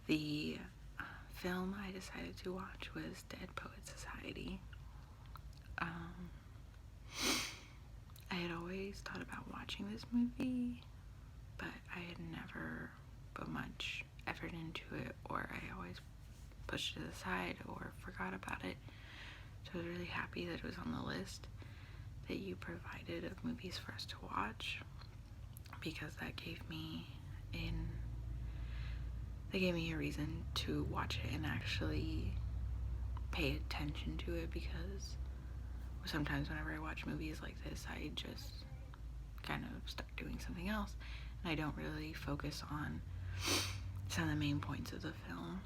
The film I decided to watch was Dead Poets Society. I had always thought about watching this movie, but I had never put much effort into it, or I always pushed it aside or forgot about it. So I was really happy that it was on the list that you provided of movies for us to watch, because that gave me a reason to watch it and actually pay attention to it, because sometimes whenever I watch movies like this, I just kind of start doing something else and I don't really focus on some of the main points of the film.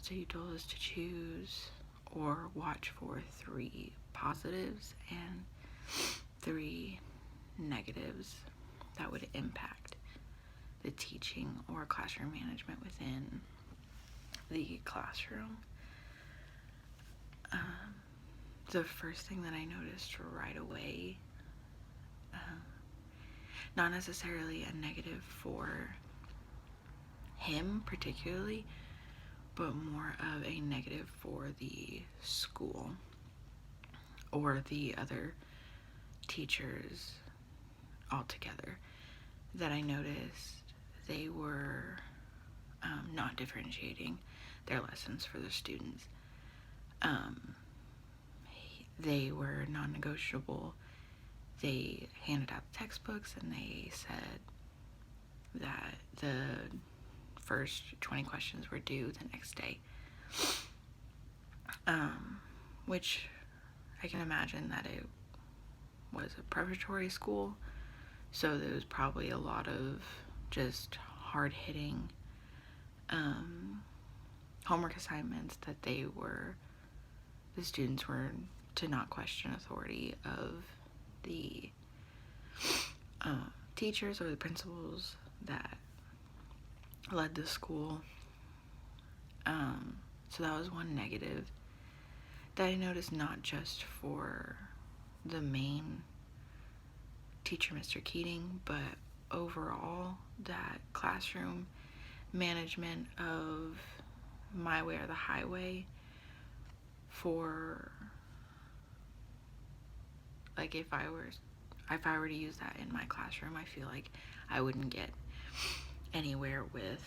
So you told us to choose or watch for 3 positives and 3 negatives that would impact the teaching or classroom management within the classroom. The first thing that I noticed right away, not necessarily a negative for him particularly, but more of a negative for the school or the other teachers altogether, that I noticed they were not differentiating their lessons for the students. They were non-negotiable. They handed out textbooks and they said that the first 20 questions were due the next day, which I can imagine that it was a preparatory school, so there was probably a lot of just hard-hitting homework assignments that the students were to not question authority of the teachers or the principals that led the school. So that was one negative that I noticed, not just for the main teacher, Mr. Keating, but overall that classroom management of my way or the highway. For like, if I were to use that in my classroom, I feel like I wouldn't get anywhere with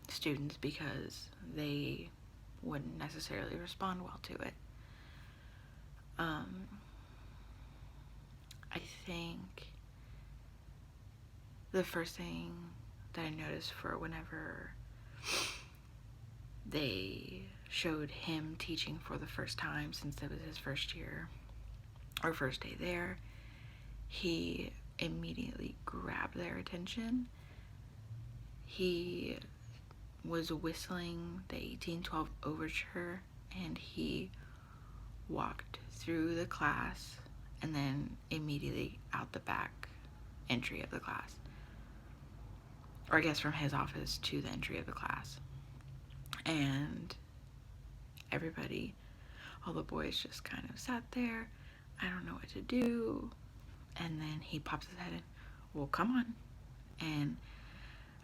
students because they wouldn't necessarily respond well to it. I think the first thing that I noticed for whenever they showed him teaching for the first time, since it was his first year or first day there, he immediately grabbed their attention. He was whistling the 1812 overture and he walked through the class and then immediately out the back entry of the class, or I guess from his office to the entry of the class. And everybody, all the boys, just kind of sat there. I don't know what to do. And then he pops his head in, well, come on. And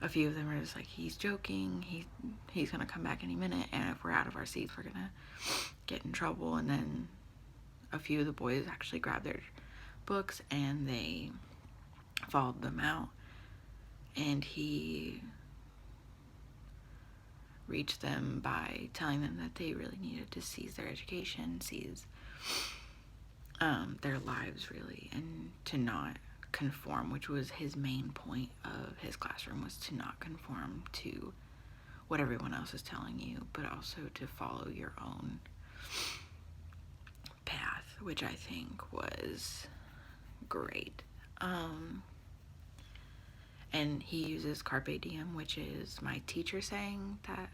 a few of them are just like, he's joking. He's going to come back any minute. And if we're out of our seats, we're going to get in trouble. And then a few of the boys actually grabbed their books and they followed them out. And he reached them by telling them that they really needed to seize their education, seize their lives, really, and to not conform, which was his main point of his classroom, was to not conform to what everyone else is telling you, but also to follow your own path, which I think was great. And he uses carpe diem, which is my teacher saying that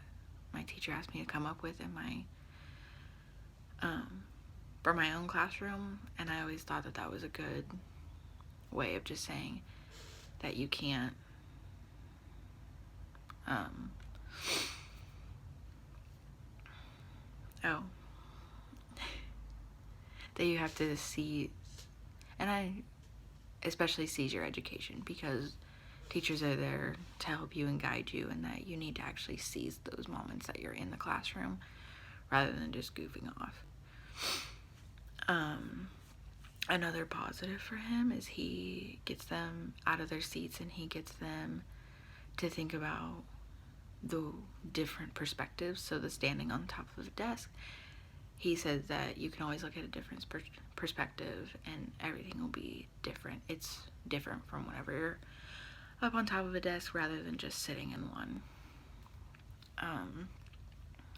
my teacher asked me to come up with in my for my own classroom, and I always thought that that was a good way of just saying that you can't that you have to seize, and I especially seize your education, because teachers are there to help you and guide you, and that you need to actually seize those moments that you're in the classroom rather than just goofing off. Another positive for him is he gets them out of their seats and he gets them to think about the different perspectives. So the standing on top of the desk, he says that you can always look at a different perspective and everything will be different. It's different from whenever you're up on top of a desk rather than just sitting in one.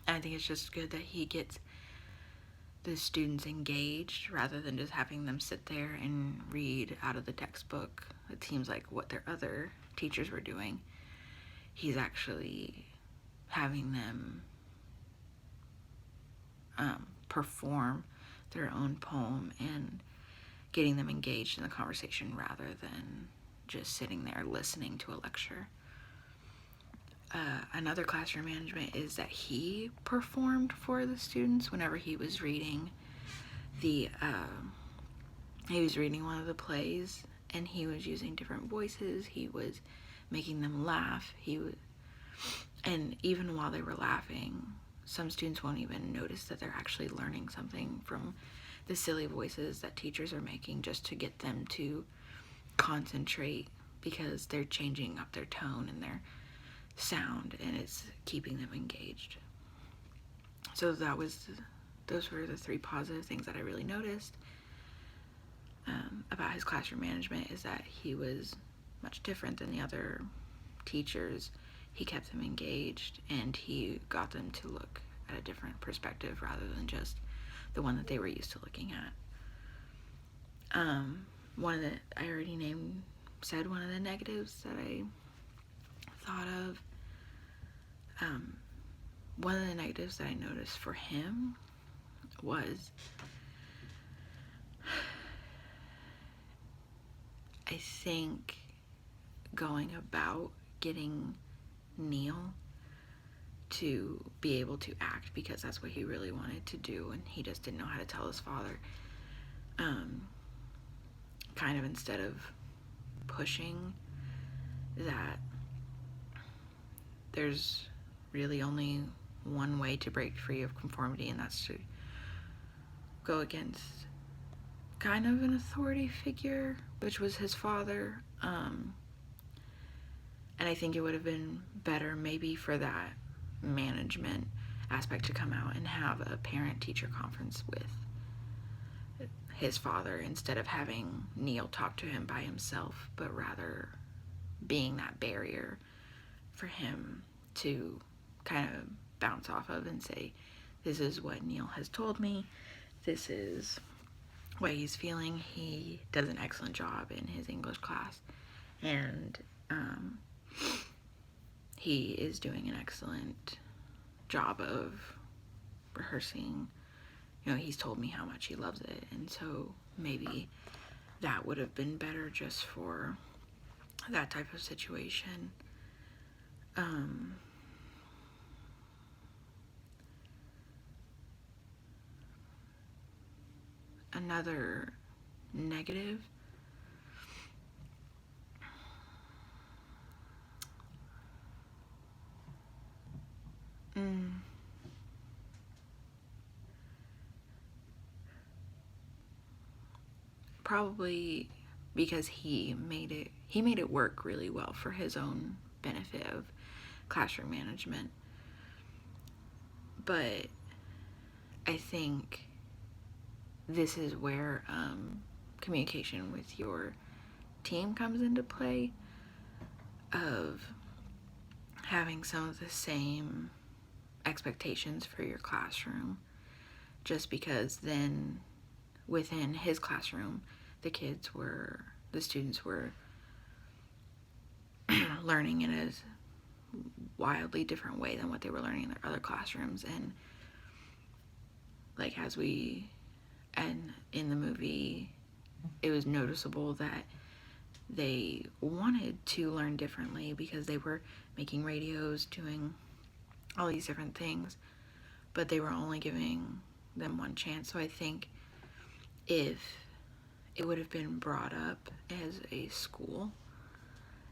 I think it's just good that he gets the students engaged rather than just having them sit there and read out of the textbook. It seems like what their other teachers were doing. He's actually having them perform their own poem and getting them engaged in the conversation rather than just sitting there listening to a lecture. Another classroom management is that he performed for the students whenever he was reading one of the plays, and he was using different voices. He was making them laugh. And even while they were laughing, some students won't even notice that they're actually learning something from the silly voices that teachers are making just to get them to concentrate, because they're changing up their tone and their sound, and it's keeping them engaged. So those were the 3 positive things that I really noticed about his classroom management, is that he was much different than the other teachers. He kept them engaged and he got them to look at a different perspective rather than just the one that they were used to looking at. I already said one of the negatives that I thought of. One of the negatives that I noticed for him was, I think, going about getting Neil to be able to act, because that's what he really wanted to do and he just didn't know how to tell his father. Kind of instead of pushing that there's really only one way to break free of conformity, and that's to go against kind of an authority figure, which was his father. And I think it would have been better maybe for that management aspect to come out and have a parent-teacher conference with his father instead of having Neil talk to him by himself, but rather being that barrier for him to kind of bounce off of and say, this is what Neil has told me, this is what he's feeling. He does an excellent job in his English class, and he is doing an excellent job of rehearsing. He's told me how much he loves it, and so maybe that would have been better just for that type of situation. Another negative, probably because he made it work really well for his own benefit of classroom management. But I think this is where communication with your team comes into play, of having some of the same expectations for your classroom, just because then within his classroom the students were learning in a wildly different way than what they were learning in their other classrooms. And like and in the movie, it was noticeable that they wanted to learn differently because they were making radios, doing all these different things, but they were only giving them one chance. So I think if it would have been brought up as a school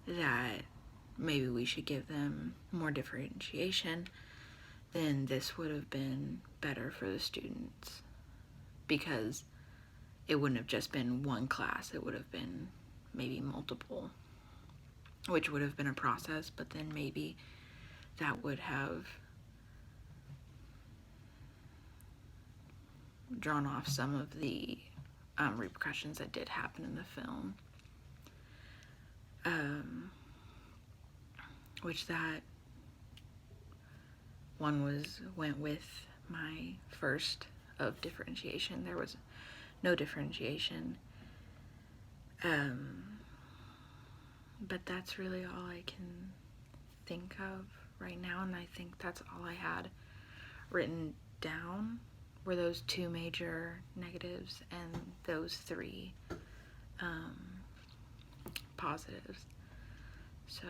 that maybe we should give them more differentiation, then this would have been better for the students, because it wouldn't have just been one class, it would have been maybe multiple, which would have been a process, but then maybe that would have drawn off some of the repercussions that did happen in the film. Which that one went with my first of differentiation. There was no differentiation. But that's really all I can think of right now, and I think that's all I had written down were those two major negatives and those three positives. So